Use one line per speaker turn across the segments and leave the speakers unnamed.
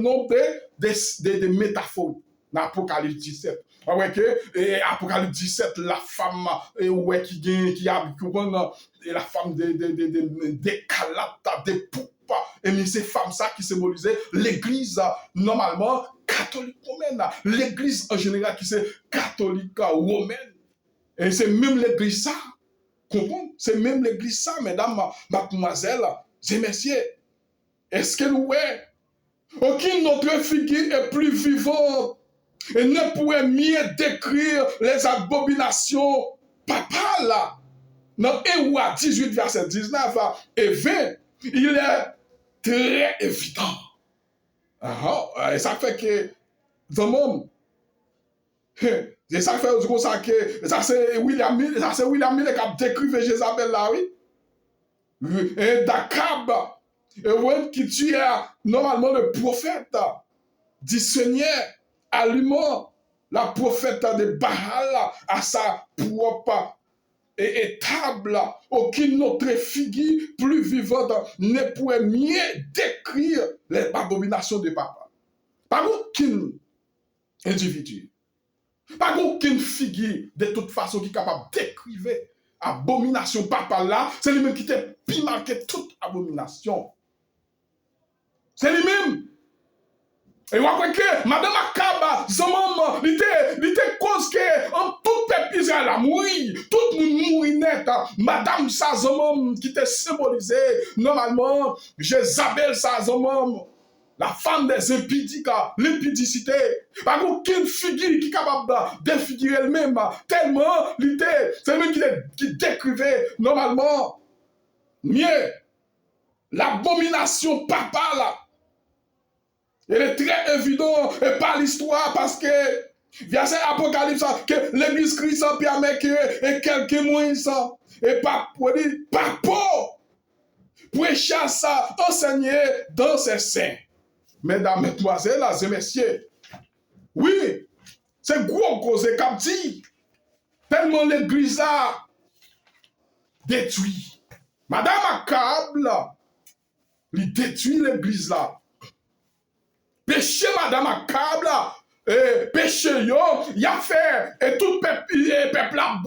nombre de métaphores dans l'Apocalypse 17. Ouais que Apocalypse 17 la femme ouais qui a la femme des calates des poupes et mais ces femmes ça qui symbolisaient l'église normalement catholique romaine, l'église en général qui c'est catholique romaine et c'est même l'église ça comprendre c'est même l'église ça mesdames mademoiselles et messieurs est-ce que nous aucune autre figure est plus vivante et ne pourrait mieux décrire les abominations papales. Dans Héroïa 18, verset 19 et 20, il est très évident. Et ça fait que, dans le monde, et ça fait comme ça que, ça c'est William Mill qui a décrit Jézabel là, oui. Et Dakab, qui tue normalement le prophète du Seigneur, allumant la prophète de Baal à sa propre étable. Aucune autre figure plus vivante ne pourrait mieux décrire les abominations de papa. Pas aucun individu, pas aucune figure de toute façon qui est capable de décrire abomination papa là, c'est lui-même qui t'a pi marqué toute abomination. C'est lui-même. Et vous voyez que Madame Akaba, Zamam, il était cause que en tout peuple Israël a mouru, tout le monde mourit net. Madame Zamam qui était symbolisée, normalement, Jézabel Zamam, la femme des impudiques, l'impudicité. Pas aucune figure qui est capable de défigurer elle-même, tellement c'est lui qui décrivait normalement mieux l'abomination papale. Il est très évident et par l'histoire parce que verset Apocalypse que l'église Christ permet que et quelqu'un mouille ça et pas pour dire pas pour prêcher ça enseigner dans ses saints. Mesdames, mesdemoiselles, et messieurs, oui, c'est gros cause comme dit tellement l'église a détruit. Madame Akab, il détruit l'église là. Péché madame Akab là, péché yo, il a fait, et tout peuple a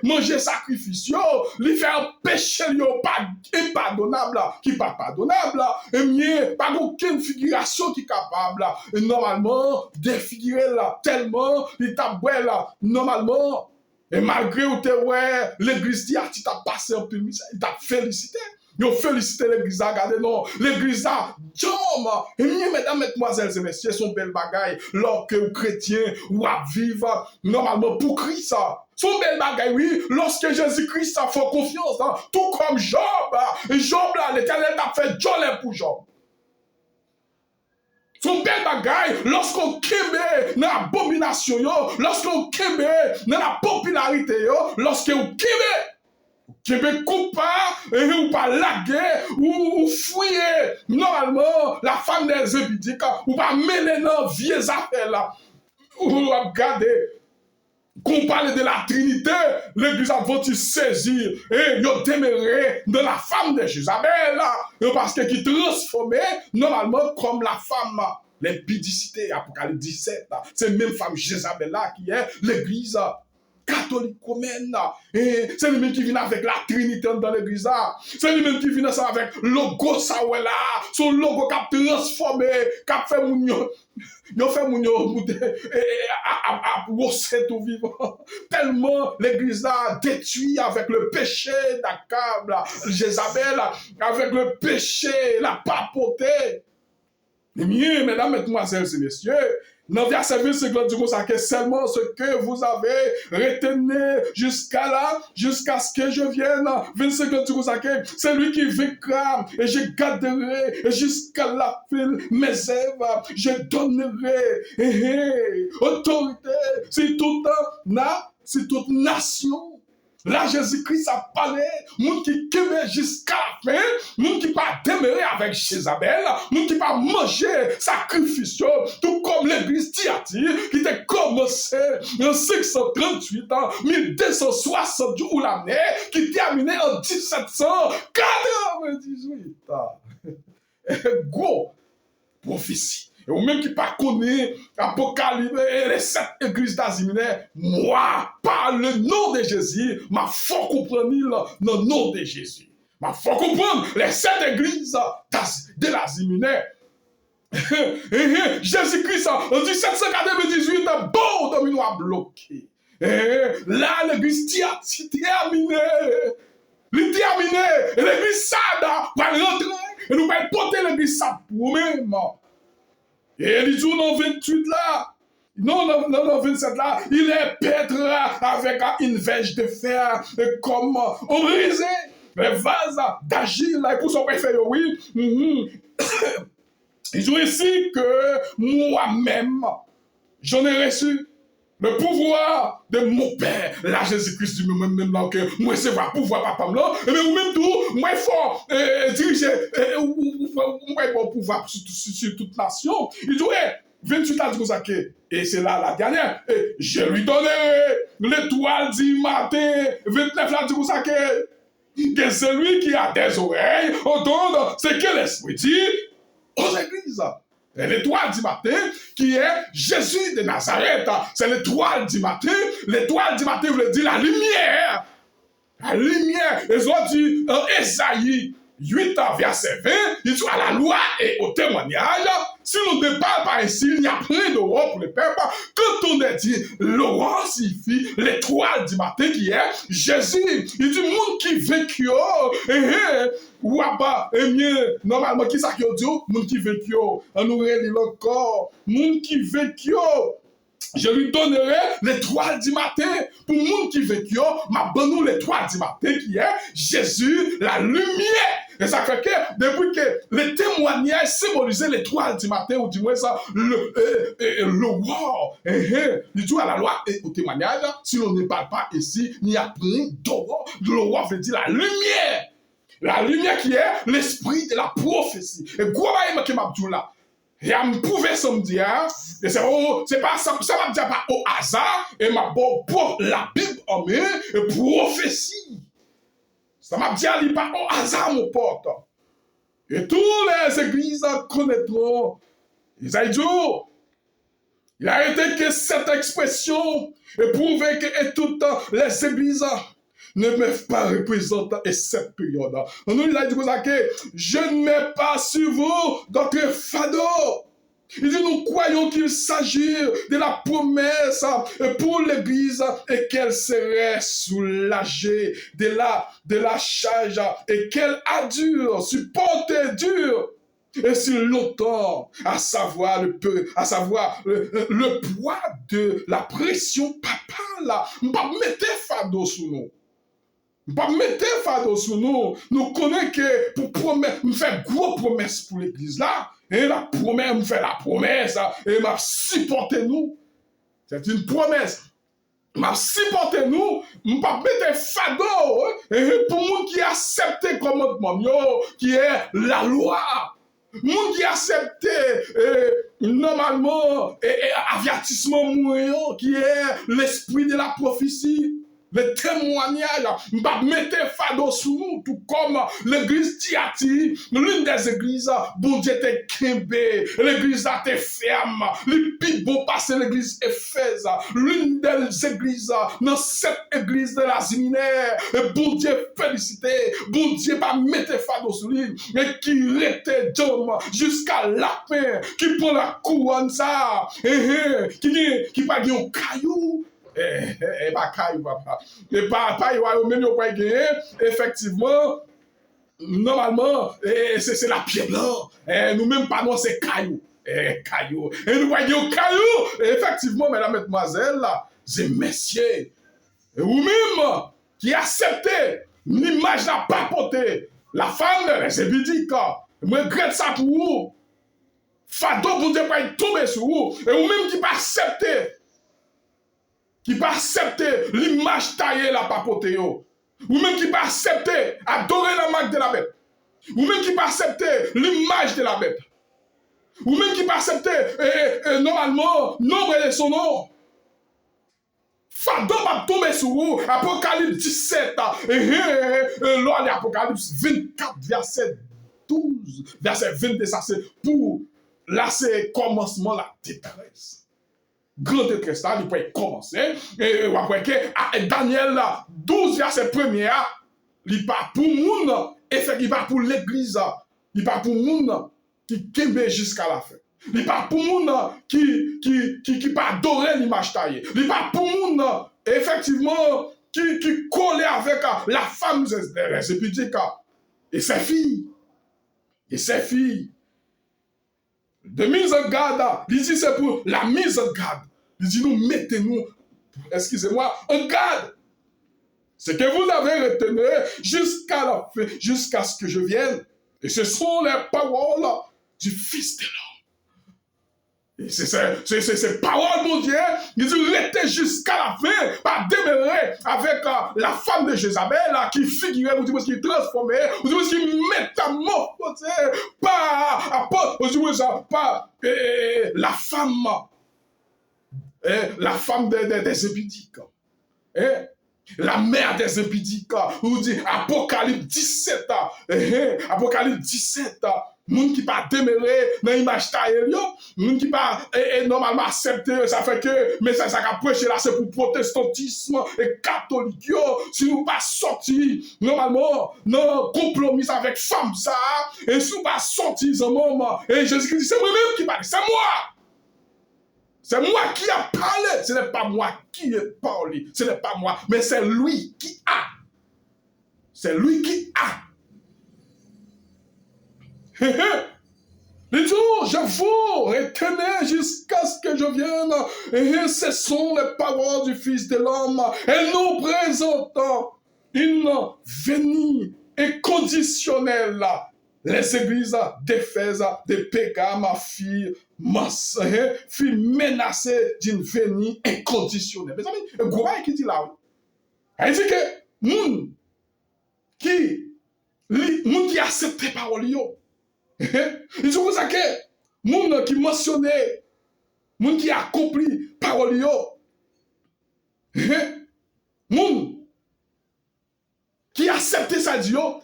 manger sacrifice yo, il fait un péché yo pas impardonnable, qui pas pardonnable, et mieux, pas aucune figuration qui est capable, et normalement, défigurer là, tellement, il t'a là, normalement, et malgré où t'es l'église dit, tu t'as passé un peu, il t'a félicité. Yo félicité l'église, regardez non, l'église Jom, et bien mesdames, mesdemoiselles et messieurs, son bel bagaille, lorsque les chrétiens ou à vivre normalement pour Christ, son bel bagaille, oui, lorsque Jésus-Christ a fait confiance, tout comme Job, Job là, l'éternel a fait Job pour Job. Son bel bagaille, lorsqu'on kembe dans l'abomination, lorsqu'on kembe dans la popularité, lorsqu'on kembe qui veut couper ou pas laguer ou fouiller normalement la femme des impudiques ou pas mêler dans vieilles affaires là ou regarder qu'on parle de la Trinité, l'église a voulu saisir et ils ont déméré de la femme de Jézabel parce que qui transformait normalement comme la femme l'impudicité, Apocalypse 17, c'est même femme Jézabel là qui est l'église catholique romaine, et c'est lui-même qui vient avec la Trinité dans l'église, c'est lui-même qui vient avec le logo ça ouais là, son logo qui a transformé, qui a fait mon yo fait mon à tout vivant, tellement l'église a détruit avec le péché d'Akab, Jézabel, avec le péché, la papauté. Et bien, mesdames, mesdemoiselles et messieurs, dans verset 25, du coup, ça que seulement ce que vous avez retenu jusqu'à là, jusqu'à ce que je vienne. 25, du coup, ça que c'est lui qui vaincra et je garderai et jusqu'à la fin mes œuvres, je donnerai autorité si toute nation. Là, Jésus-Christ a parlé, moun qui kembe jusqu'à la fin, moun qui pas demeurer avec Jézabel, moun qui pas manger sacrifice, tout comme l'église Thyatire, qui était commencé en 538 ans, 1260 jours l'année, qui terminait en 1798. Go! prophétie. Et ou même qui pas connaît Apocalypse, les 7 églises d'Asie mineure, moi, par le nom de Jésus, ma faut comprendre le nom de Jésus. Ma faut comprendre les 7 églises de l'Asie mineure. Jésus-Christ, en 1798, bon domino a bloqué. Là, l'église terminée. L'église Sada va rentrer et nous allons porter l'église Sada pour nous-mêmes. Et il dit dans 28 là, non, 27 là, il est pètre avec une verge de fer comme on brisé les vases d'agir là, et pour son préfet, oui. Il dit ici que moi-même, j'en ai reçu le pouvoir de mon Père. Là, Jésus-Christ dit moi-même là que moi, c'est le pouvoir papa là. Et bien, vous-même tout, moi, il faut diriger, moi, bon pouvoir sur toute nation. Il dit, 28 ans, dit ça que, et c'est là la dernière, et je lui donnerai l'étoile du matin. 29 là, dit ça que celui qui a des oreilles entende ce que l'Esprit dit aux églises. C'est l'étoile du matin qui est Jésus de Nazareth. C'est l'étoile du matin. L'étoile du matin veut dire la lumière. La lumière. Ils ont dit en Ésaïe 8, verset 20, il dit à la loi et au témoignage, si l'on ne parle pas ainsi, il n'y a plein d'aurore pour le peuple. Quand on a dit l'aurore signifie l'étoile du matin qui est Jésus. Il dit, monde qui vécu, ou pas, et mieux, normalement, qui ça qui dit, monde qui vécu, on nous relève encore, monde qui vécu. Je lui donnerai l'étoile du matin. Pour le monde qui vécu, m'a donné l'étoile du matin qui est Jésus, la lumière. Et ça fait que, depuis que le témoignage symbolisait l'étoile du matin, ou du moins ça, le wow, il dit à la loi et au témoignage, si l'on ne parle pas ici, il n'y a rien d'aurore. Le wow veut dire la lumière. La lumière qui est l'esprit de la prophétie. Et quoi va y m'a dit là? Et à me prouver ça me dit, et c'est pas ça va me dire pas au hasard, et m'a pour la Bible en main, et prophétie. Ça m'a dit, il pas au hasard, mon pote. Et toutes les églises connaîtront. Isaïe dit, il a été que cette expression, et prouver que toutes les églises ne peuvent pas représenter cette période. Nous, il a dit que je ne mets pas sur vous d'autres fardeaux. Il dit, nous croyons qu'il s'agit de la promesse pour l'Église et qu'elle serait soulagée de la charge et qu'elle a dû supporter dur et si longtemps, à savoir le poids de la pression papa là. Pas mettre fardeau sous nous. Pas mettre fardeau sur nous. Nous connaissons que pour promettre, nous faire gros promesse pour l'église là. Et la promesse, nous fait la promesse. Et m'a supporté nous. C'est une promesse. M'a supporté nous. Pas mettre fardeau. Et pour nous qui accepte le commandement, qui est la loi. Moun qui accepte normalement avertissement qui est l'esprit de la prophétie. Le témoignage, m'a mettez fardeau sous nous, tout comme l'église Tiati, l'une des églises, bon Dieu t'es Kembe, l'église a été ferme, les plus beaux passé l'église Éphèse, l'une des églises, dans cette église de l'Asie mineure, bon Dieu félicité, bon Dieu pas mettez fardeau sous lui, mais qui était d'homme jusqu'à la fin, qui prend la couronne ça, qui pas dit un caillou. Pas caillou, papa. Et pas même pas gagné. Effectivement, normalement, c'est la pierre blanche. Nous-mêmes, pas non, c'est caillou. Caillou. Et nous voyons caillou. Effectivement, mesdames, mesdemoiselles, c'est messieurs. Et vous-même, qui acceptez l'image n'a pas porté. La femme, c'est bidique. Moi, je regrette ça pour vous. Fado, vous ne pas tomber sur vous. Et vous-même qui pas accepter. Qui pas accepter l'image taillée la papoté ou même qui pas accepter adorer la marque de la bête ou même qui pas accepter l'image de la bête ou même qui pas accepter normalement nombre de son nom. Fado va tomber sur vous. Apocalypse 17 lors de l'Apocalypse 24 verset 12 verset 22 ça c'est pour là, c'est commencement la détresse. Grande détresse, là, il peut commencer. Et après que Daniel 12, verset 1er, il pas pour monde, et fait qu'il pas pour l'église, il pas pour monde qui kembe jusqu'à la fin. Il pas pour monde qui pas adorer l'image taillée. Il pas pour monde, effectivement, qui collait avec la femme des épidiques et ses filles. Et ses filles. De mise en garde, il dit c'est pour la mise en garde. Il dit nous mettez-nous, excusez-moi, en garde. Ce que vous avez retenu jusqu'à la fin, jusqu'à ce que je vienne. Et ce sont les paroles du Fils de l'homme. Et c'est ces paroles, mon Dieu, ils dit restez jusqu'à la fin, pas demeurer avec la femme de Jézabel qui figurait, vous dites qui transformait, vous dites qui métamorphosée, pas la femme des épidiques. La mère des épidiques, vous dites Apocalypse 17, Apocalypse 17, moun qui pas demeurer dans l'image taillée, moun qui pas normalement accepter, ça fait que mais ça qu'a prêché là c'est pour protestantisme et catholique, si nous pas sorti normalement non compromis avec femme ça, et si nous pas sorti ce moment, et Jésus-Christ dit c'est moi-même qui parle, c'est moi. C'est moi qui a parlé, ce n'est pas moi qui ai parlé, ce n'est pas moi, mais c'est lui qui a. C'est lui qui a. Les jours, je vous retenais jusqu'à ce que je vienne. Et ce sont les paroles du Fils de l'homme. Et nous présentons une venue inconditionnelle. Les églises d'Éphèse, de Pégame, filles menacées d'une venue inconditionnelle. Mes amis, le gros qui dit là, il dit que moun qui accepte les paroles, il dit pour ça que moun qui mentionnait, moun qui accomplit paroles, moun qui accepte ça,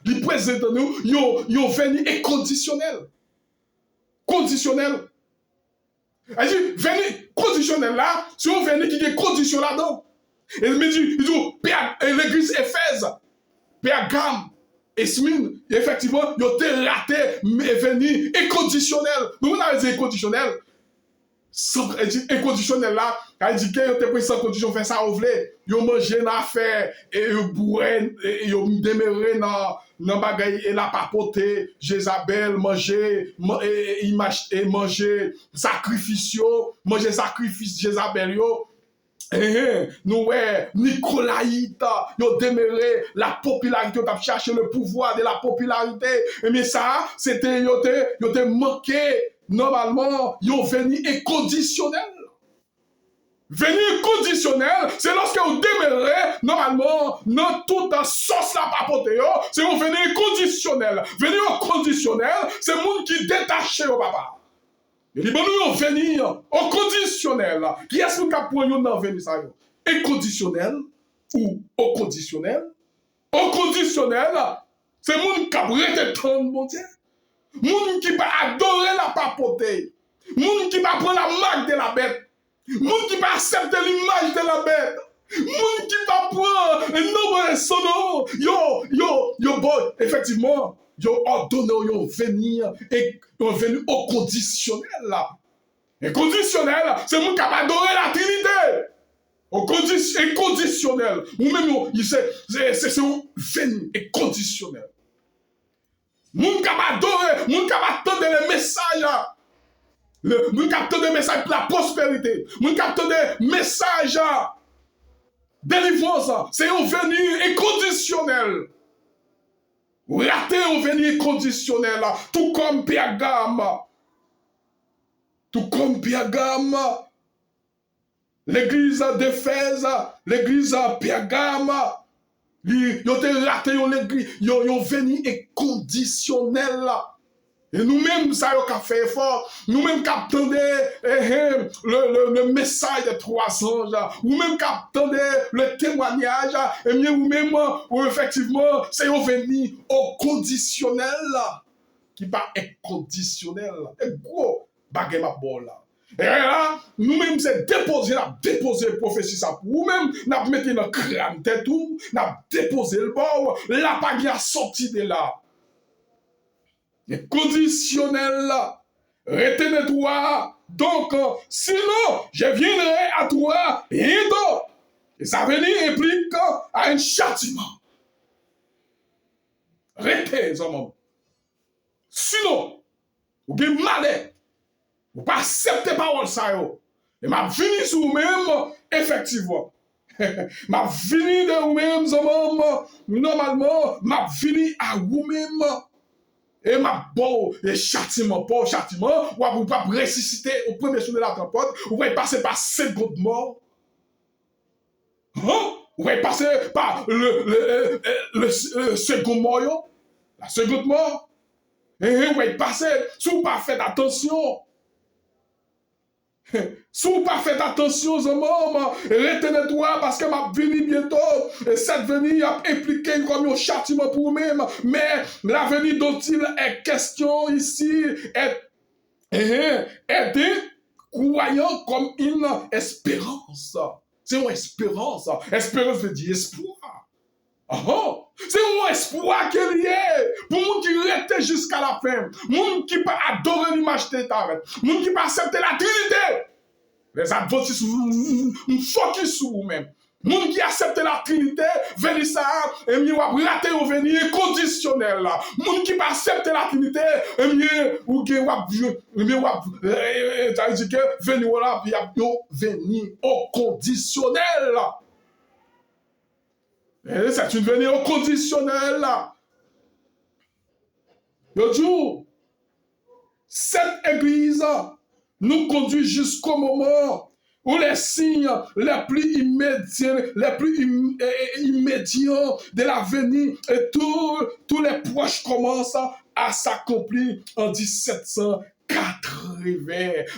il présente nous, ils venu inconditionnel. Conditionnel. Il dit, venu conditionnel là, si on venu qui est condition là-dedans. Et il me dit, l'église Éphèse, Pergame, et Smyrne, effectivement, ils ont été ratés, mais venu inconditionnel. Nous, on a dit inconditionnel. Inconditionnel là, elle dit que vous pris sans condition faire ça au voulez, vous mangez dans l'affaire et vous bourrez et vous demeurez dans bagaille et la papoter, Jézabel manger et manger sacrifice Jézabel yo. Nous Nicolaïte, yo demeuré la popularité, on a cherché le pouvoir de la popularité, mais ça c'était yo te manqué. Normalement, ils ont venu inconditionnel. Venir inconditionnel, c'est lorsque vous demeurez, normalement, dans toute sauce la papote, c'est vous venir inconditionnel. Venir inconditionnel, c'est le monde qui détache au papa. Il dit, bon, nous venir au conditionnel. Qui est-ce que vous pouvez nous venir ça? Inconditionnel ou au conditionnel? Au conditionnel, c'est le monde qui a prêté tant de bon Dieu. Moun qui va adorer la papauté, moun qui va prendre la marque de la bête, moun qui va accepter l'image de la bête, moun qui va prendre le nom de son nom, bon, effectivement, yo ordonné, yo venir et yo venu au conditionnel là. Et conditionnel, c'est moun qui va adorer la Trinité. Au inconditionnel, ou même c'est venu et conditionnel. Moun kap adore, moun kap attendre les messages. Moun kap attendre les messages pour la prospérité. Moun kap attendre les messages délivrance. C'est un venu inconditionnel. Raté un venu inconditionnel. Tout comme Pergame. Tout comme Pergame. L'église d'Éphèse. L'église Pergame. Ils ont raté ils ont venu inconditionnel là. Et nous-mêmes, ça y a fait effort. Nous-mêmes, qui attendons le message des 3 anges. Nous-mêmes, qui attendons le témoignage. Et bien, nous-mêmes, effectivement, c'est venu au conditionnel là. Qui pas inconditionnel. Et gros, bagay m'a bon là. Et là, nous-mêmes, c'est déposer prophétie ça pour nous-mêmes, nous mettons dans le crâne tête tout, nous déposer le bord, la bague a sorti de là. Et conditionnel là, retenez-toi. Donc, sinon, je viendrai à toi et donc, et ça venir implique à un châtiment. Retenez, hommes. Sinon, vous avez malheur. Vous ne pas accepter parole ça yo. Et m'a fini sur vous-même, effectivement. M'a fini de vous-même, normalement, m'a fini à vous-même. Et m'a bon, et châtiment, pas châtiment, ou pas ressusciter au premier jour de la tempête, ou va passer par 7 gouttes morts. Hein? Vous va passer par le second mort, la seconde mort. Et vous va passer, si vous pas fait attention. Si vous pas fait attention, retenez-toi parce que ma venue bientôt, et cette venue a impliqué comme un châtiment pour vous-même, mais la venue dont il est question ici est des croyants comme une espérance. C'est une espérance. Espérance veut dire espoir. C'est un espoir qu'il y a pour les gens qui restent jusqu'à la fin. Les gens qui pas adorer l'image de ta les gens qui pas accepter la Trinité. Les adventistes, focus sur vous-même. Les gens qui acceptent la Trinité, venez ça, et mieux rater au venir conditionnel. Les gens qui pas acceptent la Trinité, et mieux ou que venir là, puis venir au conditionnel. C'est une venue au conditionnel. Le jour, cette église nous conduit jusqu'au moment où les signes les plus immédiats de l'avenir et tous les proches commencent à s'accomplir en 1780.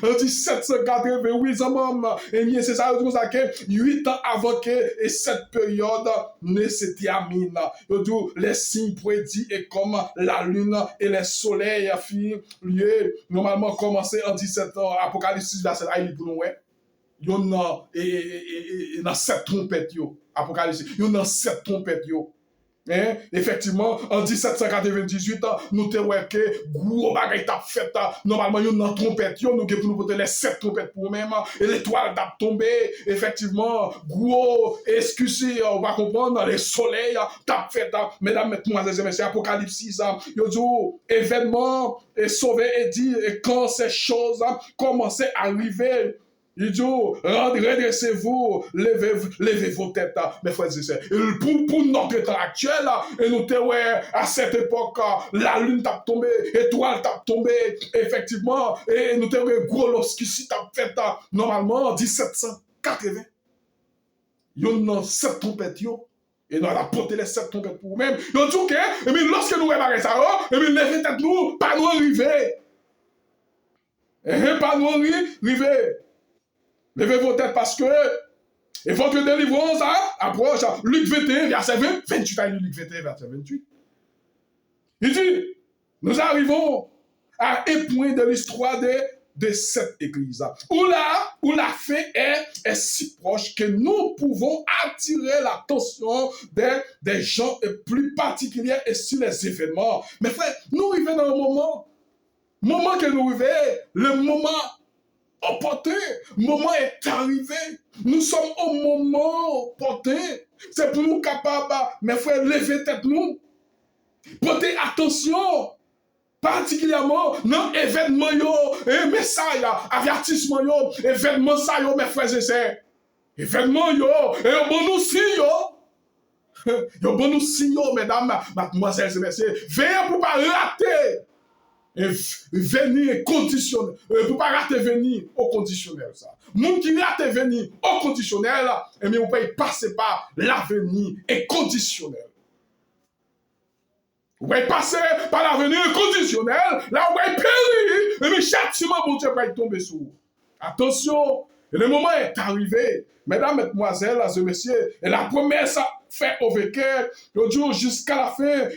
En 1780, oui, et bien c'est ça, que 8 ans avant que cette période ne se termine. Les signes prédits et comme la lune et le soleil lieu normalement commencé en 17 ans. Apocalypse 6, verset 1, pour nous, il y a 7 trompettes. Apocalypse, il y a 7 trompettes. Effectivement, en 1798, nous avons vu que gros bagay t'a fait. Normalement, il y a une trompette, nous avons pour nous porter les 7 trompettes pour nous-mêmes. Et l'étoile t'a tombé. Effectivement, gros, excusez, on va comprendre, les soleils t'a fait. Mesdames, mesdemoiselles et messieurs, Apocalypse 6, il y a dit, événement, et sauvé et dit, et quand ces choses commençaient à arriver, il dit, redressez-vous, levez vos têtes, mes frères et sœurs. Pour notre temps actuel, et nous à cette époque, la lune t'a tombé, l'étoile t'a tombé, effectivement, et nous avons gros lorsqu'ici t'a fait, normalement, en 1780. Il y a 7 trompettes, et nous avons porté les 7 trompettes pour nous-mêmes. Nous dit, ok, et bien lorsque nous réparons ça, et bien levez tête nous, pas nous arriver. Pas nous arriver. Levez vos têtes parce que et votre délivrance approche. Luc 21, verset 20, 28. Luc 21, verset 28. Il dit, nous arrivons à un point de l'histoire de cette église. Où la fin est si proche que nous pouvons attirer l'attention des gens et plus particuliers et sur les événements. Mais frère, nous arrivons dans un moment que nous arrivons, le moment opportun, le moment est arrivé. Nous sommes au moment opportun. C'est pour nous capables, mes frères, lever tête nous. Porter attention, particulièrement dans l'événement, et message, avertissement, événement, ça, mes frères et sœurs. Événement, et bon nous si, bon nous si, mesdames, mademoiselles et messieurs. Veillez pour ne pas rater. Et venir conditionnel. Pour pas rater venir au conditionnel ça. Moun qui rate venir au conditionnel, et bien vous pouvez passer par l'avenir et conditionnel. Vous pouvez passer par l'avenir conditionnel, là vous pouvez périr, et bien châtiment bon Dieu va tomber sur vous. Attention, le moment est arrivé. Mesdames, mesdemoiselles et messieurs, et la promesse fait au vainqueur, le jour jusqu'à la fin,